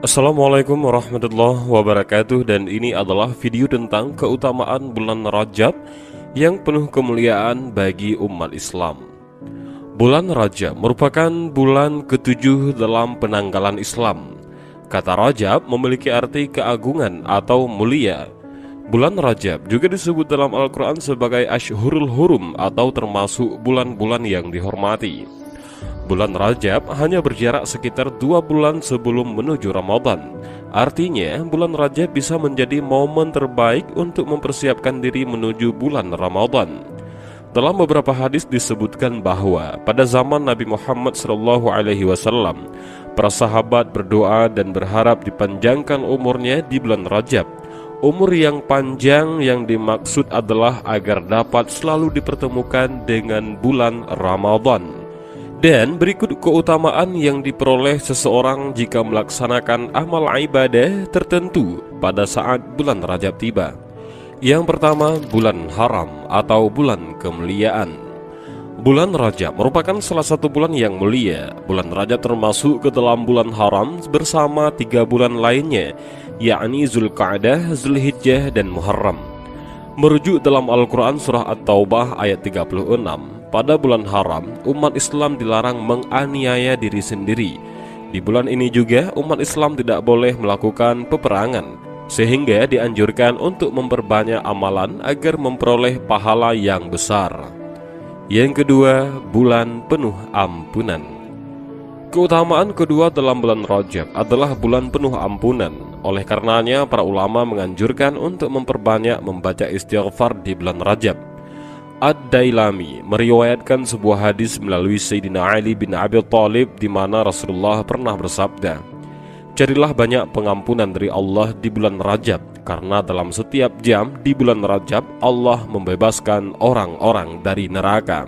Assalamualaikum warahmatullahi wabarakatuh. Dan ini adalah video tentang keutamaan bulan Rajab yang penuh kemuliaan bagi umat Islam. Bulan Rajab merupakan bulan ketujuh dalam penanggalan Islam. Kata Rajab memiliki arti keagungan atau mulia. Bulan Rajab juga disebut dalam Al-Quran sebagai Ashhurul Hurum atau termasuk bulan-bulan yang dihormati. Bulan Rajab hanya berjarak sekitar 2 bulan sebelum menuju Ramadan. Artinya, bulan Rajab bisa menjadi momen terbaik untuk mempersiapkan diri menuju bulan Ramadan. Dalam beberapa hadis disebutkan bahwa pada zaman Nabi Muhammad SAW, para sahabat berdoa dan berharap dipanjangkan umurnya di bulan Rajab. Umur yang panjang yang dimaksud adalah agar dapat selalu dipertemukan dengan bulan Ramadan. Dan berikut keutamaan yang diperoleh seseorang jika melaksanakan amal ibadah tertentu pada saat bulan Rajab tiba. Yang pertama, bulan haram atau bulan kemuliaan. Bulan Rajab merupakan salah satu bulan yang mulia. Bulan Rajab termasuk ke dalam bulan haram bersama 3 bulan lainnya, yakni Zulqa'dah, Zulhijjah, dan Muharram. Merujuk dalam Al-Quran Surah At-Taubah ayat 36, pada bulan haram, umat Islam dilarang menganiaya diri sendiri. Di bulan ini juga, umat Islam tidak boleh melakukan peperangan, sehingga dianjurkan untuk memperbanyak amalan agar memperoleh pahala yang besar. Yang kedua, bulan penuh ampunan. Keutamaan kedua dalam bulan Rajab adalah bulan penuh ampunan. Oleh karenanya, para ulama menganjurkan untuk memperbanyak membaca istighfar di bulan Rajab. Ad-Dailami meriwayatkan sebuah hadis melalui Sayyidina Ali bin Abi Thalib di mana Rasulullah pernah bersabda, "Carilah banyak pengampunan dari Allah di bulan Rajab, karena dalam setiap jam di bulan Rajab Allah membebaskan orang-orang dari neraka."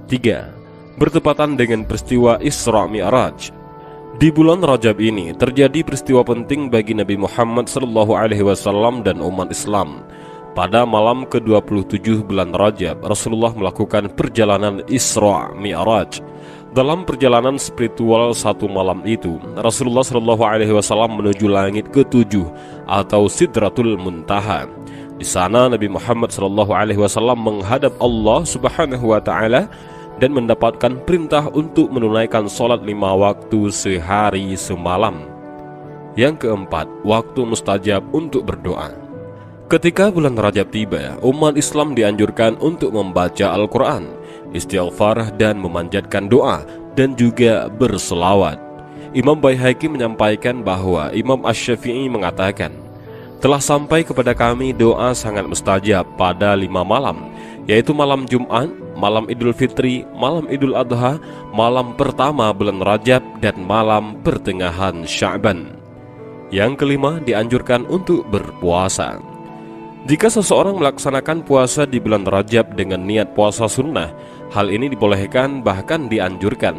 3. Bertepatan dengan peristiwa Isra Mi'raj. Di bulan Rajab ini terjadi peristiwa penting bagi Nabi Muhammad SAW dan umat Islam. Pada malam ke-27 bulan Rajab, Rasulullah melakukan perjalanan Isra Mi'raj. Dalam perjalanan spiritual satu malam itu, Rasulullah SAW menuju langit ke-7 atau Sidratul Muntaha. Di sana Nabi Muhammad SAW menghadap Allah Subhanahu wa Ta'ala dan mendapatkan perintah untuk menunaikan sholat 5 waktu sehari semalam. Yang keempat, waktu mustajab untuk berdoa. Ketika bulan Rajab tiba, umat Islam dianjurkan untuk membaca Al-Quran, istighfar dan memanjatkan doa, dan juga berselawat. Imam Baihaqi menyampaikan bahwa Imam Asy-Syafi'i mengatakan, "Telah sampai kepada kami doa sangat mustajab pada 5 malam, yaitu malam Jumat, malam Idul Fitri, malam Idul Adha, malam pertama bulan Rajab, dan malam pertengahan Sya'ban." Yang kelima, dianjurkan untuk berpuasa. Jika seseorang melaksanakan puasa di bulan Rajab dengan niat puasa sunnah, hal ini dibolehkan bahkan dianjurkan,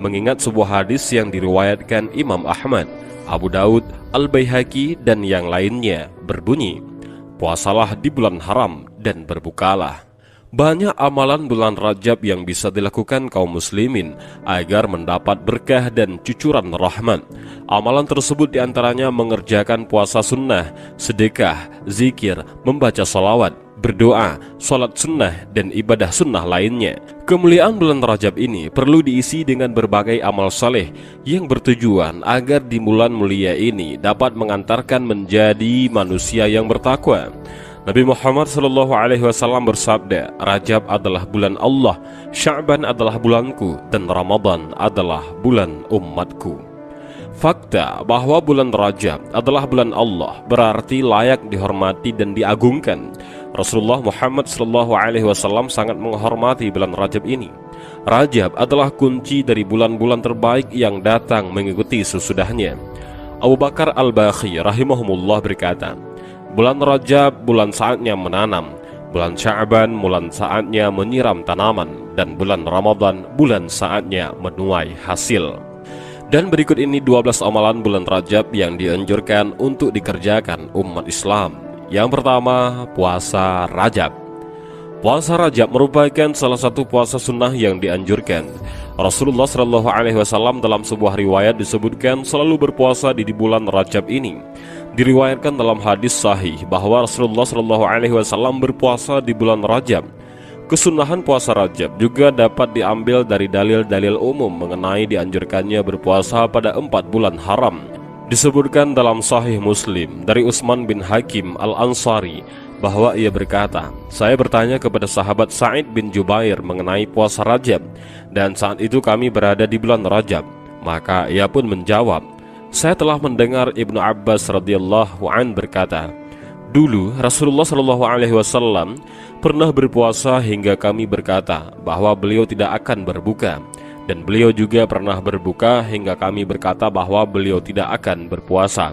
mengingat sebuah hadis yang diriwayatkan Imam Ahmad, Abu Daud, Al-Baihaqi, dan yang lainnya berbunyi, "Puasalah di bulan haram dan berbukalah." Banyak amalan bulan Rajab yang bisa dilakukan kaum muslimin agar mendapat berkah dan cucuran rahmat. Amalan tersebut diantaranya mengerjakan puasa sunnah, sedekah, zikir, membaca salawat, berdoa, sholat sunnah, dan ibadah sunnah lainnya. Kemuliaan bulan Rajab ini perlu diisi dengan berbagai amal saleh yang bertujuan agar di bulan mulia ini dapat mengantarkan menjadi manusia yang bertakwa. Nabi Muhammad SAW bersabda, "Rajab adalah bulan Allah, Sya'ban adalah bulanku, dan Ramadan adalah bulan umatku." Fakta bahwa bulan Rajab adalah bulan Allah berarti layak dihormati dan diagungkan. Rasulullah Muhammad SAW sangat menghormati bulan Rajab ini. Rajab adalah kunci dari bulan-bulan terbaik yang datang mengikuti sesudahnya. Abu Bakar Al-Baqi rahimahumullah berkata, "Bulan Rajab bulan saatnya menanam, bulan Sya'ban bulan saatnya menyiram tanaman, dan bulan Ramadan bulan saatnya menuai hasil." Dan berikut ini 12 amalan bulan Rajab yang dianjurkan untuk dikerjakan umat Islam. Yang pertama, puasa Rajab. Puasa Rajab merupakan salah satu puasa sunnah yang dianjurkan. Rasulullah Shallallahu Alaihi Wasallam dalam sebuah riwayat disebutkan selalu berpuasa di bulan Rajab ini. Diriwayatkan dalam hadis sahih bahwa Rasulullah Shallallahu Alaihi Wasallam berpuasa di bulan Rajab. Kesunahan puasa Rajab juga dapat diambil dari dalil-dalil umum mengenai dianjurkannya berpuasa pada 4 bulan haram. Disebutkan dalam Sahih Muslim dari Utsman bin Hakim Al-Ansari bahwa ia berkata, "Saya bertanya kepada sahabat Sa'id bin Jubair mengenai puasa Rajab, dan saat itu kami berada di bulan Rajab. Maka ia pun menjawab, saya telah mendengar Ibnu Abbas radhiyallahu an berkata, dulu Rasulullah Shallallahu Alaihi Wasallam pernah berpuasa hingga kami berkata bahwa beliau tidak akan berbuka, dan beliau juga pernah berbuka hingga kami berkata bahwa beliau tidak akan berpuasa."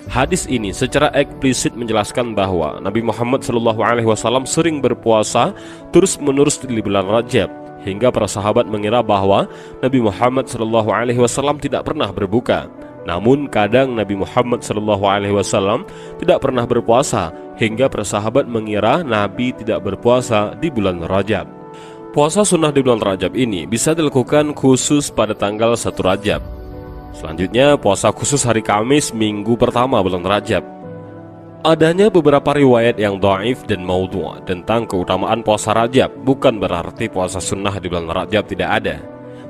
Hadis ini secara eksplisit menjelaskan bahwa Nabi Muhammad SAW sering berpuasa terus-menerus di bulan Rajab, hingga para sahabat mengira bahwa Nabi Muhammad SAW tidak pernah berbuka. Namun kadang Nabi Muhammad SAW tidak pernah berpuasa, hingga para sahabat mengira Nabi tidak berpuasa di bulan Rajab. Puasa sunnah di bulan Rajab ini bisa dilakukan khusus pada tanggal 1 Rajab. Selanjutnya, puasa khusus hari Kamis minggu pertama bulan Rajab. Adanya beberapa riwayat yang dhaif dan maudhu' tentang keutamaan puasa Rajab bukan berarti puasa sunnah di bulan Rajab tidak ada.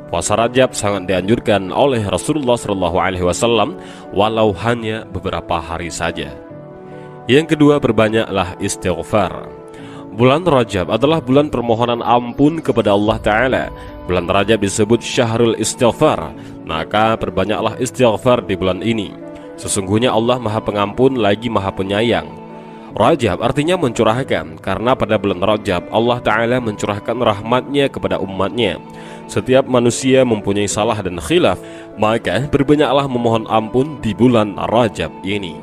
Puasa Rajab sangat dianjurkan oleh Rasulullah SAW walau hanya beberapa hari saja. Yang kedua, perbanyaklah istighfar. Bulan Rajab adalah bulan permohonan ampun kepada Allah Ta'ala. Bulan Rajab disebut Syahrul Istighfar, maka perbanyaklah istighfar di bulan ini. Sesungguhnya Allah Maha Pengampun lagi Maha Penyayang. Rajab artinya mencurahkan, karena pada bulan Rajab Allah Ta'ala mencurahkan rahmatnya kepada umatnya. Setiap manusia mempunyai salah dan khilaf, maka berbanyaklah memohon ampun di bulan Rajab ini.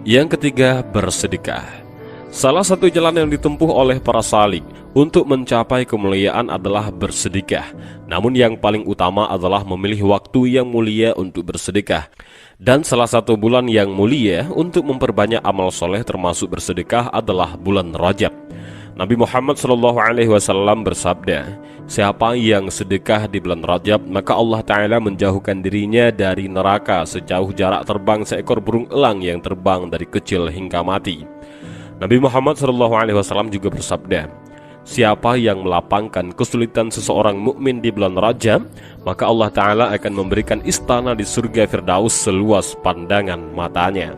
Yang ketiga, bersedekah. Salah satu jalan yang ditempuh oleh para salik untuk mencapai kemuliaan adalah bersedekah. Namun yang paling utama adalah memilih waktu yang mulia untuk bersedekah. Dan salah satu bulan yang mulia untuk memperbanyak amal soleh termasuk bersedekah adalah bulan Rajab. Nabi Muhammad SAW bersabda, siapa yang sedekah di bulan Rajab, maka Allah Ta'ala menjauhkan dirinya dari neraka sejauh jarak terbang seekor burung elang yang terbang dari kecil hingga mati. Nabi Muhammad SAW juga bersabda, siapa yang melapangkan kesulitan seseorang mukmin di bulan Rajab, maka Allah Ta'ala akan memberikan istana di surga Firdaus seluas pandangan matanya.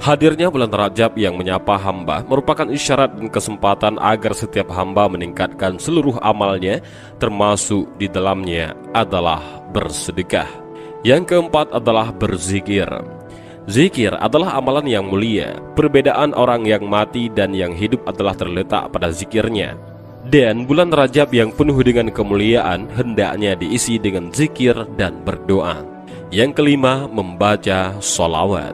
Hadirnya bulan Rajab yang menyapa hamba merupakan isyarat dan kesempatan agar setiap hamba meningkatkan seluruh amalnya, termasuk di dalamnya adalah bersedekah. Yang keempat adalah berzikir. Zikir adalah amalan yang mulia. Perbedaan orang yang mati dan yang hidup adalah terletak pada zikirnya. Dan bulan Rajab yang penuh dengan kemuliaan hendaknya diisi dengan zikir dan berdoa. Yang kelima, membaca sholawat.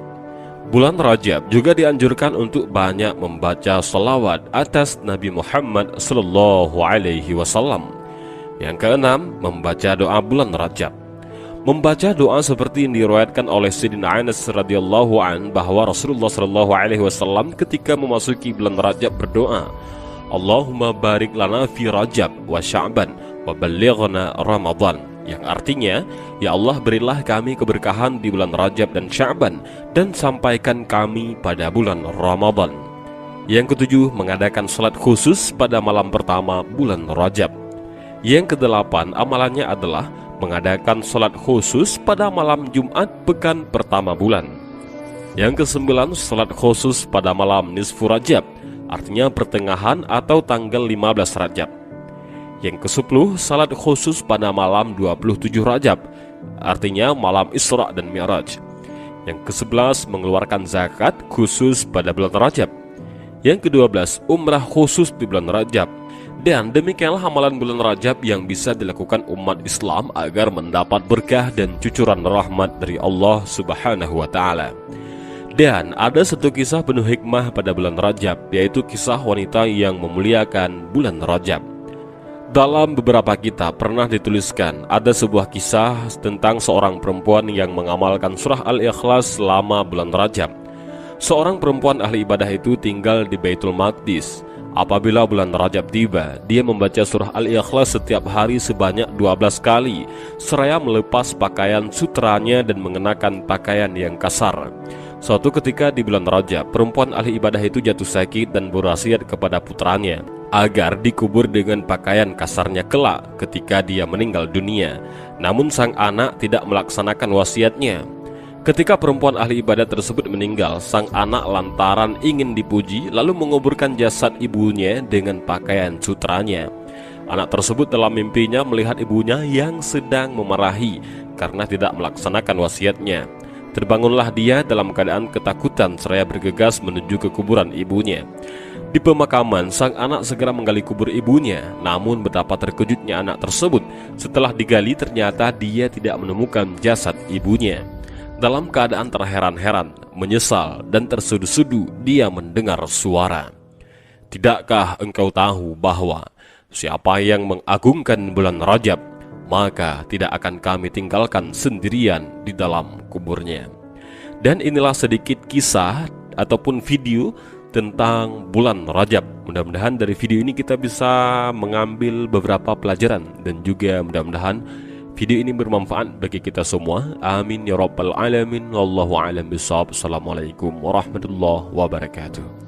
Bulan Rajab juga dianjurkan untuk banyak membaca sholawat atas Nabi Muhammad SAW. Yang keenam, membaca doa bulan Rajab. Membaca doa seperti yang diriwayatkan oleh Sayyidina Anas radhiyallahu an bahwa Rasulullah SAW ketika memasuki bulan Rajab berdoa, Allahumma barik lana fi Rajab wa Sya'ban wa ballighna Ramadan, yang artinya, ya Allah berilah kami keberkahan di bulan Rajab dan Sya'ban dan sampaikan kami pada bulan Ramadan. Yang ketujuh, mengadakan salat khusus pada malam pertama bulan Rajab. Yang kedelapan, amalannya adalah mengadakan salat khusus pada malam Jumat pekan pertama bulan. Yang kesembilan, salat khusus pada malam nisfu Rajab, artinya pertengahan atau tanggal 15 Rajab. Yang ke-10, salat khusus pada malam 27 Rajab, artinya malam Isra dan Mi'raj. Yang ke-11, mengeluarkan zakat khusus pada bulan Rajab. Yang ke-12, umrah khusus di bulan Rajab. Dan demikianlah amalan bulan Rajab yang bisa dilakukan umat Islam agar mendapat berkah dan cucuran rahmat dari Allah Subhanahu wa Ta'ala. Dan ada satu kisah penuh hikmah pada bulan Rajab, yaitu kisah wanita yang memuliakan bulan Rajab. Dalam beberapa kitab pernah dituliskan ada sebuah kisah tentang seorang perempuan yang mengamalkan surah Al-Ikhlas selama bulan Rajab. Seorang perempuan ahli ibadah itu tinggal di Baitul Maqdis. Apabila bulan Rajab tiba, dia membaca surah Al-Ikhlas setiap hari sebanyak 12 kali, seraya melepas pakaian sutranya dan mengenakan pakaian yang kasar. Suatu ketika di bulan Rajab, perempuan ahli ibadah itu jatuh sakit dan berwasiat kepada putranya agar dikubur dengan pakaian kasarnya kelak ketika dia meninggal dunia. Namun sang anak tidak melaksanakan wasiatnya. Ketika perempuan ahli ibadah tersebut meninggal, sang anak lantaran ingin dipuji lalu menguburkan jasad ibunya dengan pakaian sutranya. Anak tersebut dalam mimpinya melihat ibunya yang sedang memarahi karena tidak melaksanakan wasiatnya. Terbangunlah dia dalam keadaan ketakutan seraya bergegas menuju ke kuburan ibunya. Di pemakaman, sang anak segera menggali kubur ibunya. Namun betapa terkejutnya anak tersebut setelah digali ternyata dia tidak menemukan jasad ibunya. Dalam keadaan terheran-heran, menyesal, dan tersudu-sudu, dia mendengar suara. Tidakkah engkau tahu bahwa siapa yang mengagungkan bulan Rajab, maka tidak akan kami tinggalkan sendirian di dalam kuburnya. Dan inilah sedikit kisah ataupun video tentang bulan Rajab. Mudah-mudahan dari video ini kita bisa mengambil beberapa pelajaran dan juga mudah-mudahan video ini bermanfaat bagi kita semua. Amin ya rabbal alamin. Wallahu a'lam bishawab. Assalamualaikum warahmatullahi wabarakatuh.